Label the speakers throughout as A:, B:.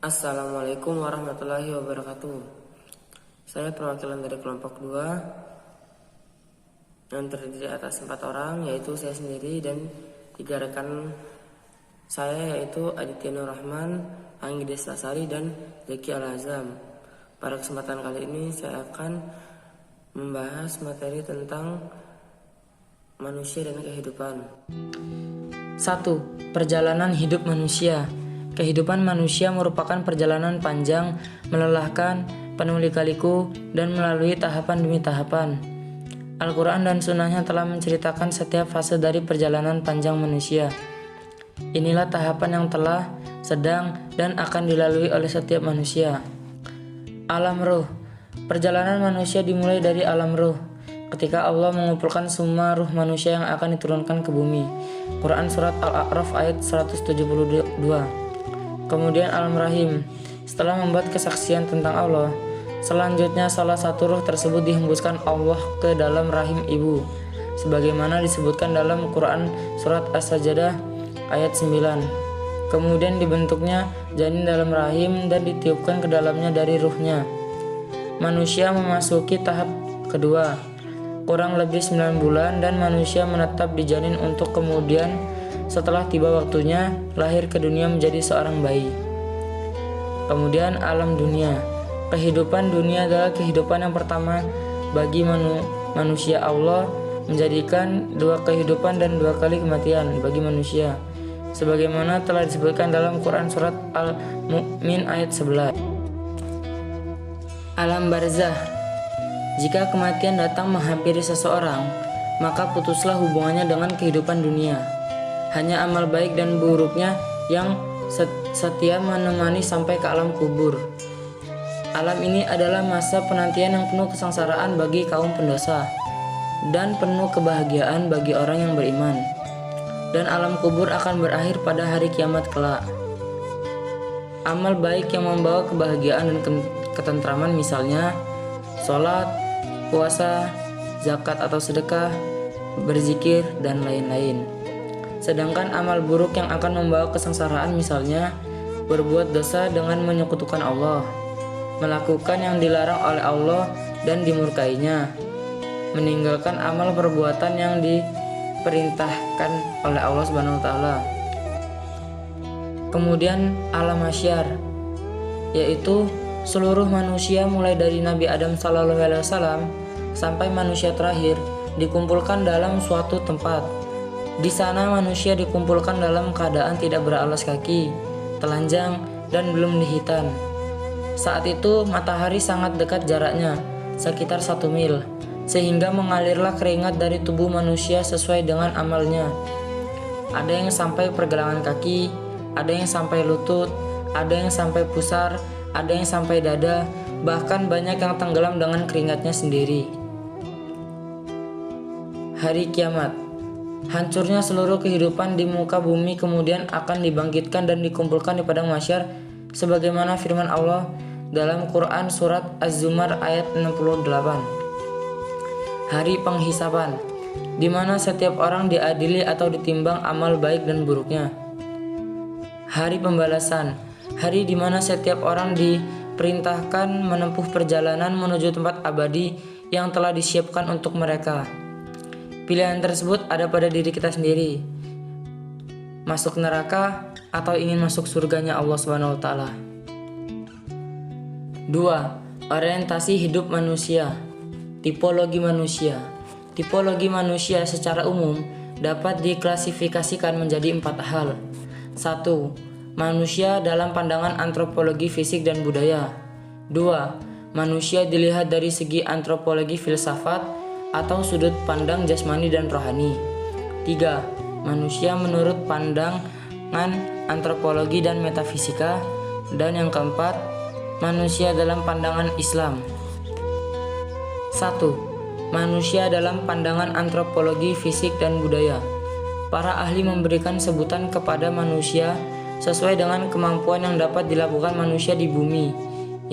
A: Assalamualaikum warahmatullahi wabarakatuh. Saya perwakilan dari kelompok 2 yang terdiri atas 4 orang, yaitu saya sendiri dan 3 rekan saya, yaitu Aditya Nur Rahman, Anggi Deslasari, dan Zeki Al-Azam. Pada kesempatan kali ini saya akan membahas materi tentang manusia dan kehidupan.
B: 1. Perjalanan hidup manusia. Kehidupan manusia merupakan perjalanan panjang, melelahkan, penuh lika-liku, dan melalui tahapan demi tahapan. Al-Quran dan Sunnahnya telah menceritakan setiap fase dari perjalanan panjang manusia. Inilah tahapan yang telah, sedang, dan akan dilalui oleh setiap manusia. Alam roh. Perjalanan manusia dimulai dari alam roh, ketika Allah mengumpulkan semua ruh manusia yang akan diturunkan ke bumi. Quran Surat Al-A'raf ayat 172. Kemudian alam rahim. Setelah membuat kesaksian tentang Allah, selanjutnya salah satu ruh tersebut dihembuskan Allah ke dalam rahim ibu, sebagaimana disebutkan dalam Quran Surat As-Sajdah ayat 9. Kemudian dibentuknya janin dalam rahim dan ditiupkan ke dalamnya dari ruhnya. Manusia memasuki tahap kedua, kurang lebih 9 bulan, dan manusia menetap di janin untuk kemudian setelah tiba waktunya lahir ke dunia menjadi seorang bayi. Kemudian alam dunia. Kehidupan dunia adalah kehidupan yang pertama bagi manusia. Allah menjadikan 2 kehidupan dan 2 kali kematian bagi manusia, sebagaimana telah disebutkan dalam Quran Surat Al-Mu'min ayat 11. Alam barzah. Jika kematian datang menghampiri seseorang, maka putuslah hubungannya dengan kehidupan dunia. Hanya amal baik dan buruknya yang setia menemani sampai ke alam kubur. Alam ini adalah masa penantian yang penuh kesengsaraan bagi kaum pendosa dan penuh kebahagiaan bagi orang yang beriman. Dan alam kubur akan berakhir pada hari kiamat kelak. Amal baik yang membawa kebahagiaan dan ketentraman, misalnya sholat, puasa, zakat atau sedekah, berzikir, dan lain-lain. Sedangkan amal buruk yang akan membawa kesengsaraan, misalnya berbuat dosa dengan menyekutukan Allah, melakukan yang dilarang oleh Allah dan dimurkainya, meninggalkan amal perbuatan yang diperintahkan oleh Allah Subhanahu wa taala. Kemudian alam mahsyar, yaitu seluruh manusia mulai dari Nabi Adam SAW sampai manusia terakhir dikumpulkan dalam suatu tempat. Di sana manusia dikumpulkan dalam keadaan tidak beralas kaki, telanjang, dan belum dihitan. Saat itu matahari sangat dekat jaraknya, sekitar 1 mil, sehingga mengalirlah keringat dari tubuh manusia sesuai dengan amalnya. Ada yang sampai pergelangan kaki, ada yang sampai lutut, ada yang sampai pusar, ada yang sampai dada, bahkan banyak yang tenggelam dengan keringatnya sendiri. Hari kiamat. Hancurnya seluruh kehidupan di muka bumi kemudian akan dibangkitkan dan dikumpulkan di padang mahsyar, sebagaimana firman Allah dalam Quran Surat Az-Zumar ayat 68. Hari penghisapan, di mana setiap orang diadili atau ditimbang amal baik dan buruknya. Hari pembalasan, hari di mana setiap orang diperintahkan menempuh perjalanan menuju tempat abadi yang telah disiapkan untuk mereka. Pilihan tersebut ada pada diri kita sendiri, masuk neraka atau ingin masuk surganya Allah Subhanahu wa taala. 2. Orientasi hidup manusia. Tipologi manusia. Tipologi manusia secara umum dapat diklasifikasikan menjadi 4 hal. 1. Manusia dalam pandangan antropologi fisik dan budaya. 2. Manusia dilihat dari segi antropologi filsafat atau sudut pandang jasmani dan rohani. 3. Manusia menurut pandangan antropologi dan metafisika. Dan yang keempat, manusia dalam pandangan Islam. 1. Manusia dalam pandangan antropologi fisik dan budaya. Para ahli memberikan sebutan kepada manusia sesuai dengan kemampuan yang dapat dilakukan manusia di bumi,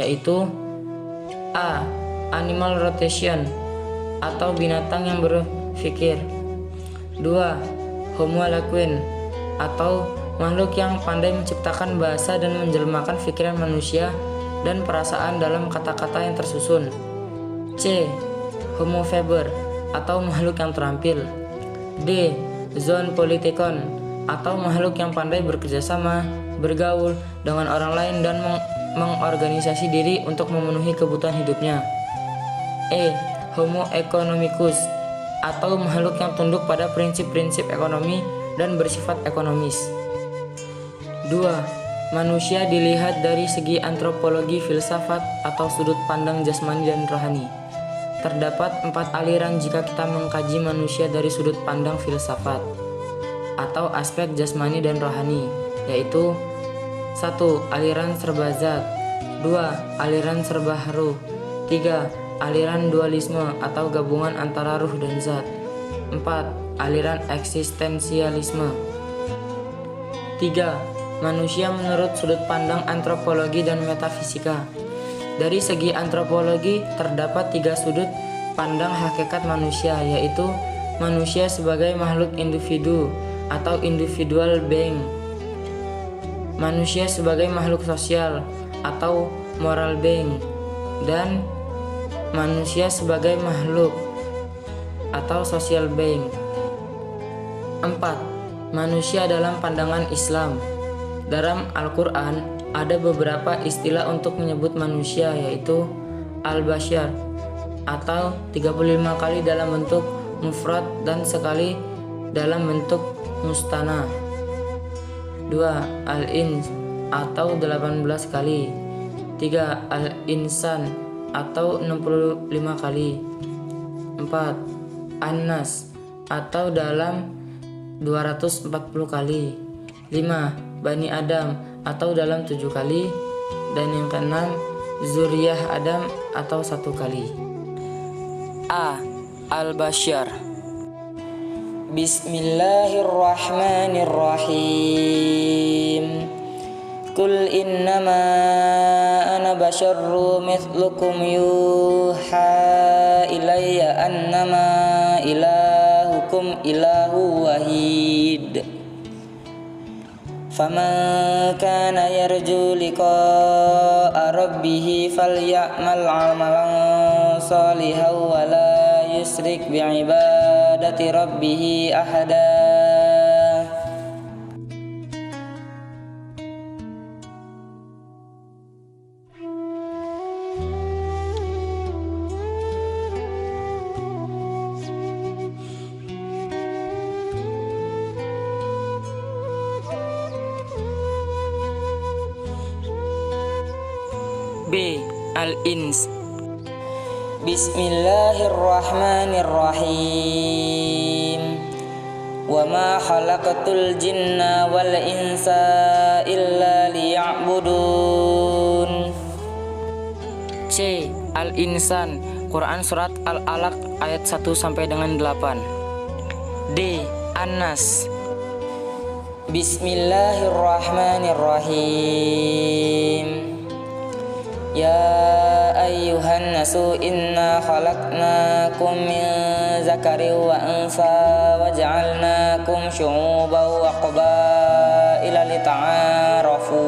B: yaitu A. Animal rotation atau binatang yang berpikir. 2. Homo sapiens atau makhluk yang pandai menciptakan bahasa dan menjelmakan pikiran manusia dan perasaan dalam kata-kata yang tersusun. C. Homo faber atau makhluk yang terampil. D. Zoon politikon atau makhluk yang pandai bekerjasama, bergaul dengan orang lain dan mengorganisasi diri untuk memenuhi kebutuhan hidupnya. E. Homo economicus atau makhluk yang tunduk pada prinsip-prinsip ekonomi dan bersifat ekonomis. 2. Manusia dilihat dari segi antropologi filsafat atau sudut pandang jasmani dan rohani. Terdapat 4 aliran jika kita mengkaji manusia dari sudut pandang filsafat atau aspek jasmani dan rohani, yaitu 1. Aliran serba zat. 2. Aliran serba ruh. 3. Aliran dualisme atau gabungan antara ruh dan zat. 4. Aliran eksistensialisme. 3. Manusia menurut sudut pandang antropologi dan metafisika. Dari segi antropologi terdapat 3 sudut pandang hakikat manusia, yaitu manusia sebagai makhluk individu atau individual being, manusia sebagai makhluk sosial atau moral being, dan manusia sebagai makhluk atau social being. 4. Manusia dalam pandangan Islam. Dalam Al-Quran ada beberapa istilah untuk menyebut manusia, yaitu al-bashar atau 35 kali dalam bentuk mufrad dan sekali dalam bentuk mustana. 2. Al-ins atau 18 kali. 3. Al-insan atau 65 kali. 4. An-nas atau dalam 240 kali. 5. Bani Adam atau dalam 7 kali. Dan yang keenam, Zuriyah Adam atau 1 kali. A. Al-Bashar. Bismillahirrahmanirrahim. Kul innama ana basyarru mithlukum yuha ilayya annama ilahukum ilahu wahid. Faman kana yarju liqa'a rabbih falya'mal 'amalan shalihan wa la yusyrik bi'ibadati rabbih ahada. B. Al-ins. Bismillahirrahmanirrahim. Wa ma khalaqatul jinna wal insa illa liya'budun. C. Al-insan. Quran surat Al-Alaq ayat 1 sampai dengan 8. D. An-nas. Bismillahirrahmanirrahim. Ya ayyuhan nasu inna khalaqnakum min zakarin wa unsa wa ja'alnakum syu'uban wa qabaila lita'arafu.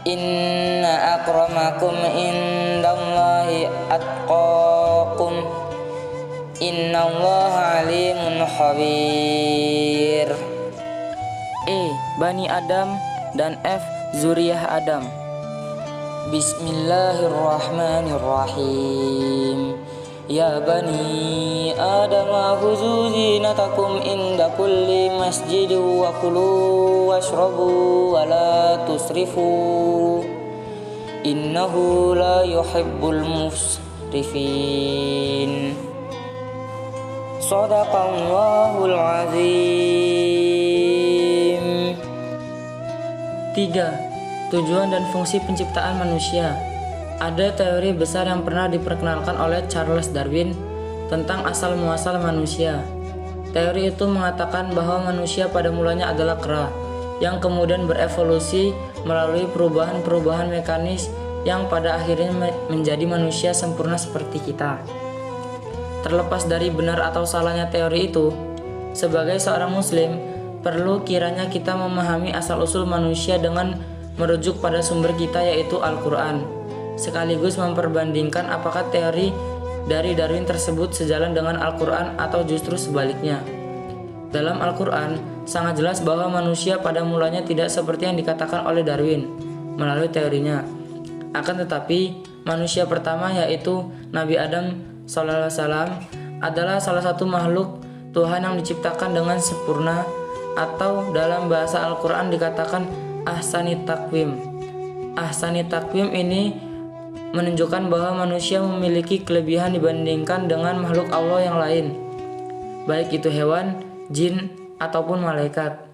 B: Inna akramakum indallahi atqakum. Innallaha alimun khabir. E. Bani Adam dan F. Zuriyah Adam. Bismillahirrahmanirrahim. Ya bani Adam khuzu zinatakum inda kulli masjid wa kulu washrabu wa la tusrifu innahu la yuhibbul musrifin. Shadaqallahul azim. 3. Tujuan dan fungsi penciptaan manusia. Ada teori besar yang pernah diperkenalkan oleh Charles Darwin tentang asal-muasal manusia. Teori itu mengatakan bahwa manusia pada mulanya adalah kera, yang kemudian berevolusi melalui perubahan-perubahan mekanis yang pada akhirnya menjadi manusia sempurna seperti kita. Terlepas dari benar atau salahnya teori itu, sebagai seorang muslim, perlu kiranya kita memahami asal-usul manusia dengan merujuk pada sumber kita yaitu Al-Quran, sekaligus memperbandingkan apakah teori dari Darwin tersebut sejalan dengan Al-Quran atau justru sebaliknya. Dalam Al-Quran, sangat jelas bahwa manusia pada mulanya tidak seperti yang dikatakan oleh Darwin melalui teorinya. Akan tetapi, manusia pertama yaitu Nabi Adam SAW adalah salah satu makhluk Tuhan yang diciptakan dengan sempurna, atau dalam bahasa Al-Quran dikatakan ahsani takwim. Ahsani takwim ini menunjukkan bahwa manusia memiliki kelebihan dibandingkan dengan makhluk Allah yang lain, baik itu hewan, jin, ataupun malaikat.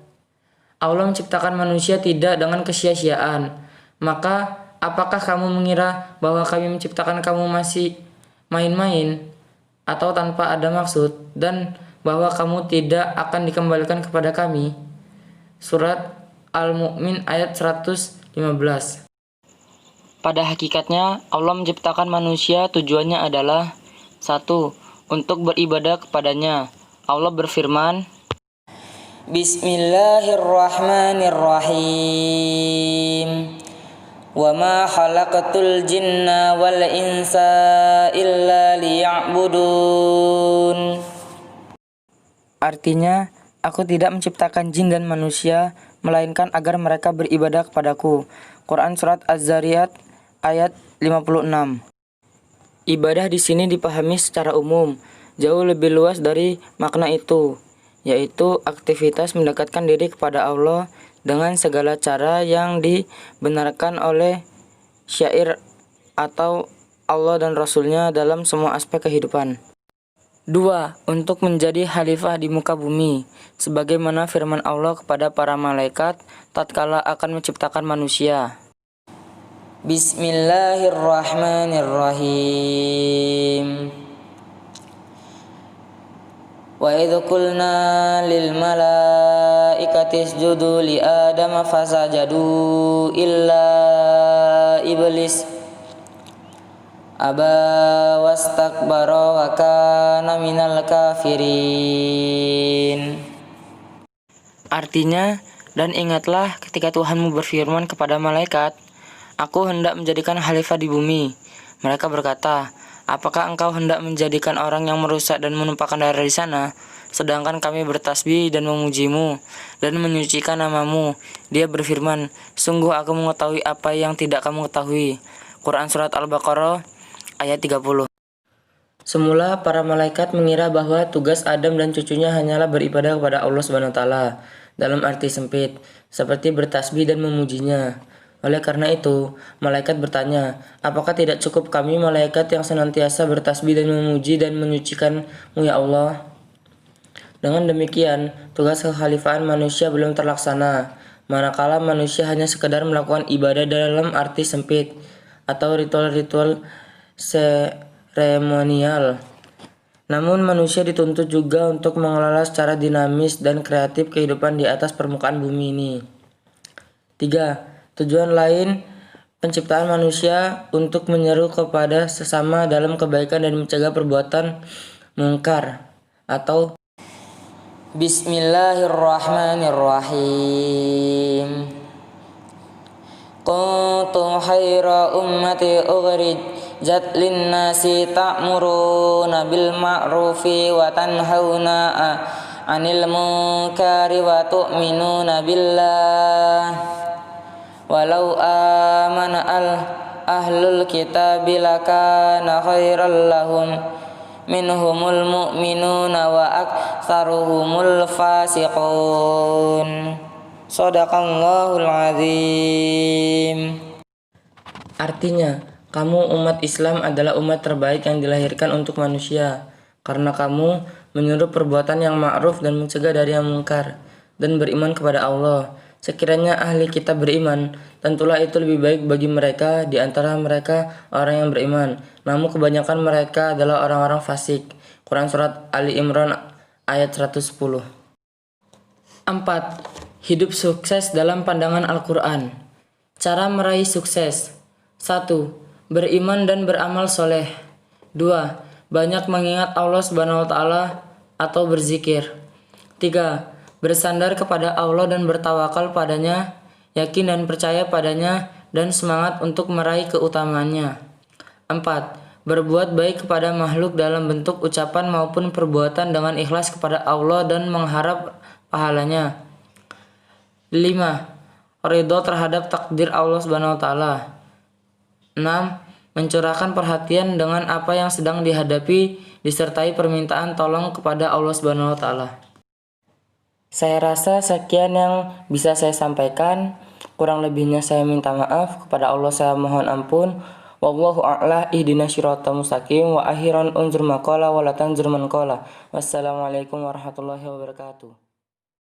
B: Allah menciptakan manusia tidak dengan kesia-siaan. Maka apakah kamu mengira bahwa kami menciptakan kamu masih main-main atau tanpa ada maksud, dan bahwa kamu tidak akan dikembalikan kepada kami? Surat Al-Mu'min ayat 115. Pada hakikatnya, Allah menciptakan manusia tujuannya adalah 1. Untuk beribadah kepadanya. Allah berfirman, Bismillahirrahmanirrahim. Wa ma khalaqatul jinna wal insa illa liya'budun. Artinya, aku tidak menciptakan jin dan manusia, melainkan agar mereka beribadah kepadaku. Quran Surat Az-Zariyat ayat 56. Ibadah di sini dipahami secara umum, jauh lebih luas dari makna itu, yaitu aktivitas mendekatkan diri kepada Allah dengan segala cara yang dibenarkan oleh syair atau Allah dan Rasulnya dalam semua aspek kehidupan. 2. Untuk menjadi khalifah di muka bumi, sebagaimana firman Allah kepada para malaikat tatkala akan menciptakan manusia. Bismillahirrahmanirrahim. Wa idh qulna lil malaikati isjudu li adama fasajadu illa iblis aba wastakbara wa kana minal kafirin. Artinya, dan ingatlah ketika Tuhanmu berfirman kepada malaikat, aku hendak menjadikan khalifah di bumi. Mereka berkata, apakah engkau hendak menjadikan orang yang merusak dan menumpahkan darah di sana, sedangkan kami bertasbih dan memujimu dan menyucikan namamu? Dia berfirman, sungguh aku mengetahui apa yang tidak kamu ketahui. Quran Surat Al-Baqarah ayat 30. Semula para malaikat mengira bahwa tugas Adam dan cucunya hanyalah beribadah kepada Allah SWT dalam arti sempit, seperti bertasbih dan memujinya. Oleh karena itu, malaikat bertanya, apakah tidak cukup kami malaikat yang senantiasa bertasbih dan memuji dan menyucikan-Mu ya Allah? Dengan demikian, tugas kekhalifahan manusia belum terlaksana, manakala manusia hanya sekedar melakukan ibadah dalam arti sempit atau ritual-ritual seremonial. Namun manusia dituntut juga untuk mengelola secara dinamis dan kreatif kehidupan di atas permukaan bumi ini. 3. Tujuan lain penciptaan manusia untuk menyeru kepada sesama dalam kebaikan dan mencegah perbuatan mungkar atau Bismillahirrahmanirrahim. Kuntum khaira ummati ukhrijat linnasi ta'muruna bil ma'rufi wa tanhauna 'anil munkari wa tu'minuna billah. Walau amana ahlul kitabi lakana khairal lahum minhumul mu'minuna wa aktsaruhumul fasiqun. Shadaqallahul azim. Artinya, kamu umat Islam adalah umat terbaik yang dilahirkan untuk manusia, karena kamu menyuruh perbuatan yang ma'ruf dan mencegah dari yang mungkar, dan beriman kepada Allah. Sekiranya ahli kitab beriman, tentulah itu lebih baik bagi mereka di antara mereka orang yang beriman. Namun kebanyakan mereka adalah orang-orang fasik. Quran Surat Ali Imran ayat 110. 4. Hidup sukses dalam pandangan Al-Quran. Cara meraih sukses. 1. Beriman dan beramal soleh. 2. Banyak mengingat Allah Subhanahu wa Ta'ala atau berzikir. 3. bersandar kepada Allah dan bertawakal padanya, yakin dan percaya padanya, dan semangat untuk meraih keutamaannya. 4. Berbuat baik kepada makhluk dalam bentuk ucapan maupun perbuatan dengan ikhlas kepada Allah dan mengharap pahalanya. 5. Ridho terhadap takdir Allah Subhanahu wa taala. 6. Mencurahkan perhatian dengan apa yang sedang dihadapi disertai permintaan tolong kepada Allah Subhanahu wa taala. Saya rasa sekian yang bisa saya sampaikan. Kurang lebihnya saya minta maaf. Kepada Allah saya mohon ampun. Wallahu a'la ihdinas siratal mustaqim wa akhiran unzur maqala wa la tanzur man qala. Wassalamualaikum warahmatullahi wabarakatuh.